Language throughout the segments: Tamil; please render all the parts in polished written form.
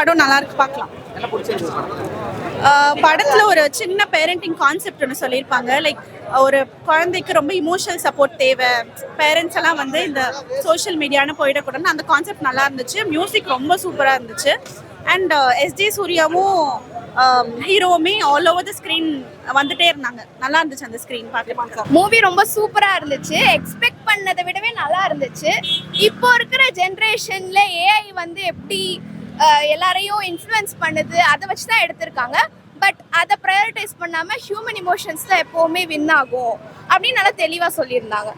படம் நல்லா இருக்கு, பார்க்கலாம். படத்துல ஒரு சின்ன பேரண்டிங் கான்செப்ட் ஒன்று சொல்லியிருப்பாங்க. லைக் ஒரு குழந்தைக்கு ரொம்ப இமோஷனல் சப்போர்ட் தேவை, பேரண்ட்ஸ் எல்லாம் வந்து இந்த சோஷியல் மீடியான்னு போயிடக்கூடாதுன்னு அந்த கான்செப்ட் நல்லா இருந்துச்சு. மியூசிக் ரொம்ப சூப்பராக இருந்துச்சு. அண்ட் எஸ்ஜே சூர்யாவும் ஹீரோவுமே ஆல் ஓவர் த ஸ்க்ரீன் வந்துட்டே இருந்தாங்க. நல்லா இருந்துச்சு அந்த ஸ்க்ரீன் பார்க்க. மூவி ரொம்ப சூப்பரா இருந்துச்சு. எக்ஸ்பெக்ட் பண்ணதை விடவே நல்லா இருந்துச்சு. இப்போ இருக்கிற ஜென்ரேஷன்ல ஏஐ வந்து எப்படி எல்லாரையும் இன்ஃப்ளூயன்ஸ் பண்ணுது, அதை வச்சு தான் எடுத்திருக்காங்க. பட் அதை ப்ரையாரிட்டைஸ் பண்ணாமல் ஹியூமன் இமோஷன்ஸ் தான் எப்போவுமே வின் ஆகும் அப்படின்னு நல்லா தெளிவாக சொல்லியிருந்தாங்க.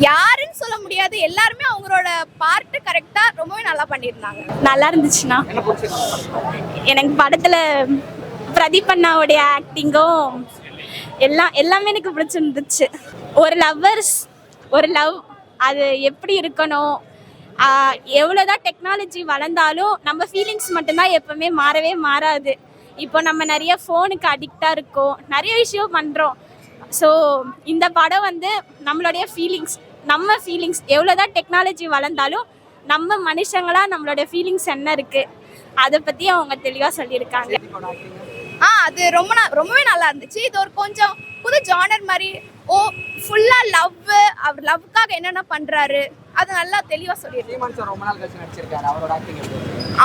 யாருன்னு சொல்ல முடியாது, எல்லாருமே அவங்களோட பார்ட்டு கரெக்டாக ரொம்பவே நல்லா பண்ணியிருந்தாங்க. நல்லா இருந்துச்சுண்ணா. எனக்கு படத்தில் பிரதீப் அண்ணாவுடைய ஆக்டிங்கும் எல்லாமே எனக்கு பிடிச்சிருந்துச்சு. ஒரு லவ் அது எப்படி இருக்கணும், எவ்வளோதான் டெக்னாலஜி வளர்ந்தாலும் நம்ம ஃபீலிங்ஸ் மட்டும்தான் எப்பவுமே மாறவே மாறாது. இப்போ நம்ம நிறைய ஃபோனுக்கு அடிக்டாக இருக்கோம், நிறைய விஷயம் பண்ணுறோம். ஸோ இந்த படம் வந்து நம்மளுடைய நம்ம ஃபீலிங்ஸ் எவ்வளோதான் டெக்னாலஜி வளர்ந்தாலும் நம்ம மனுஷங்களாக நம்மளுடைய ஃபீலிங்ஸ் என்ன இருக்குது அதை பற்றி அவங்க தெளிவாக சொல்லியிருக்காங்க. அது ரொம்பவே நல்லா இருந்துச்சு. இது ஒரு கொஞ்சம் புது ஜானர் மாதிரி. ஃபுல்லாக அவர் லவ்க்காக என்னென்ன பண்ணுறாரு அது நல்லா தெளிவாக சொல்லியிருக்காரு.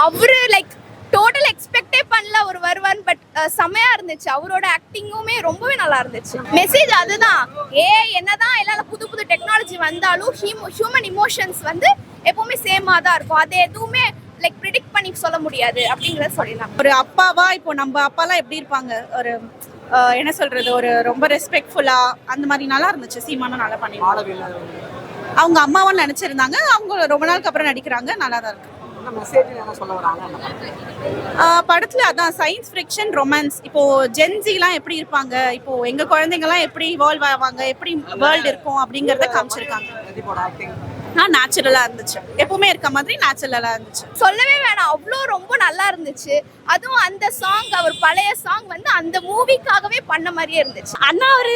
அவரு லைக் டோட்டல் எக்ஸ்பெக்டே பண்ணல அவர் வருவார்னு. பட் செமையா இருந்துச்சு. அவரோட ஆக்டிங்குமே ரொம்பவே நல்லா இருந்துச்சு. மெசேஜ் அதுதான், என்னதான் எல்லாம் புது புது டெக்னாலஜி வந்தாலும் ஹியூமன் இமோஷன்ஸ் வந்து எப்பவுமே சேமா தான் இருக்கும். அது எதுவுமே லைக் ப்ரிடிக்ட் பண்ணி சொல்ல முடியாது அப்படிங்கிறத சொல்லிடலாம். ஒரு அப்பாவா இப்போ நம்ம அப்பாலாம் எப்படி இருப்பாங்க, ஒரு என்ன சொல்றது, ஒரு ரொம்ப ரெஸ்பெக்ட்ஃபுல்லா அந்த மாதிரி நல்லா இருந்துச்சு. சீமானும் நல்லா பண்ணிருக்காங்க. அவங்க அம்மாவும் நினைச்சிருந்தாங்க, அவங்க ரொம்ப நாளுக்கு அப்புறம் நடிக்கிறாங்க. நல்லா தான் இருக்கு. படத்துல அதான் சயின்ஸ் ஃபிக்ஷன் ரொமான்ஸ். இப்போ ஜென்சிலாம் எப்படி இருப்பாங்க, இப்போ எங்க குழந்தைங்கலாம் எப்படி இவால்வ் ஆவாங்க, எப்படி வேர்ல்டு இருக்கும் அப்படிங்கறத காமிச்சிருக்காங்க. நேச்சுரலா இருந்துச்சு, எப்பவுமே இருக்க மாதிரி நேச்சுரலா இருந்துச்சு. சொல்லவே வேணாம், அவ்வளோ ரொம்ப நல்லா இருந்துச்சு. அதுவும் அந்த சாங், அவர் பழைய சாங் வந்து அந்த மூவிக்காகவே பண்ண மாதிரியே இருந்துச்சு. அண்ணா ஒரு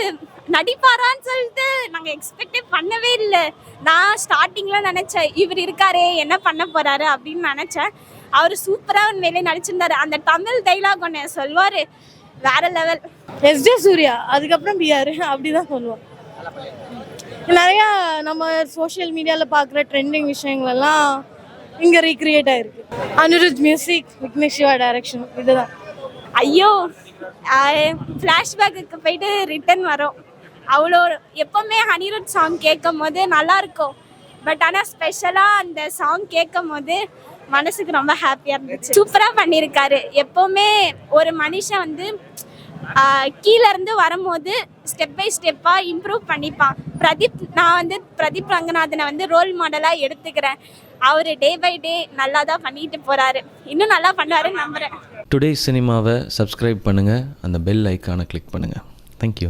நடிப்பாரான்னு சொல்லிட்டு நாங்கள் எக்ஸ்பெக்டே பண்ணவே இல்லை. நான் ஸ்டார்டிங்கில் நினச்சேன் இவர் இருக்காரே என்ன பண்ண போகிறாரு அப்படின்னு நினச்சேன். அவர் சூப்பராக உண்மையிலே நடிச்சிருந்தாரு. அந்த தமிழ் டைலாக் ஒன்று சொல்வார், வேற லெவல். எஸ்ஜே சூர்யா, அதுக்கப்புறம் பிஆர், அப்படிதான் சொல்லுவோம். நிறையா நம்ம சோஷியல் மீடியாவில் பார்க்குற ட்ரெண்டிங் விஷயங்களெல்லாம் இங்கே ரீக்ரியேட் ஆகிருக்கு. அனிருத் மியூசிக், விக்னேஷ் சிவா டைரக்ஷன், இதுதான். ஐயோ, ஃப்ளாஷ்பேக்கு போயிட்டு ரிட்டன் வரோம். அவ்வளோ எப்போவுமே அனிருத் சாங் கேட்கும் போது நல்லாயிருக்கும். பட் ஆனால் ஸ்பெஷலாக அந்த சாங் கேட்கும் போது மனசுக்கு ரொம்ப ஹாப்பியாக இருந்துச்சு. சூப்பராக பண்ணியிருக்காரு. எப்போவுமே ஒரு மனுஷன் வந்து கீழேருந்து வரும்போது ஸ்டெப் பை ஸ்டெப்பாக இம்ப்ரூவ் பண்ணிப்பான். நான் வந்து பிரதீப் ரங்கநாதனை வந்து ரோல் மாடலாக எடுத்துக்கிறேன். அவர் டே பை டே நல்லா தான் பண்ணிட்டு போகிறாரு. இன்னும் நல்லா பண்ணுவாருன்னு நம்புகிறேன். டுடே சினிமாவை சப்ஸ்கிரைப் பண்ணுங்கள், அந்த பெல் ஐக்கானை கிளிக் பண்ணுங்கள். தேங்க்யூ.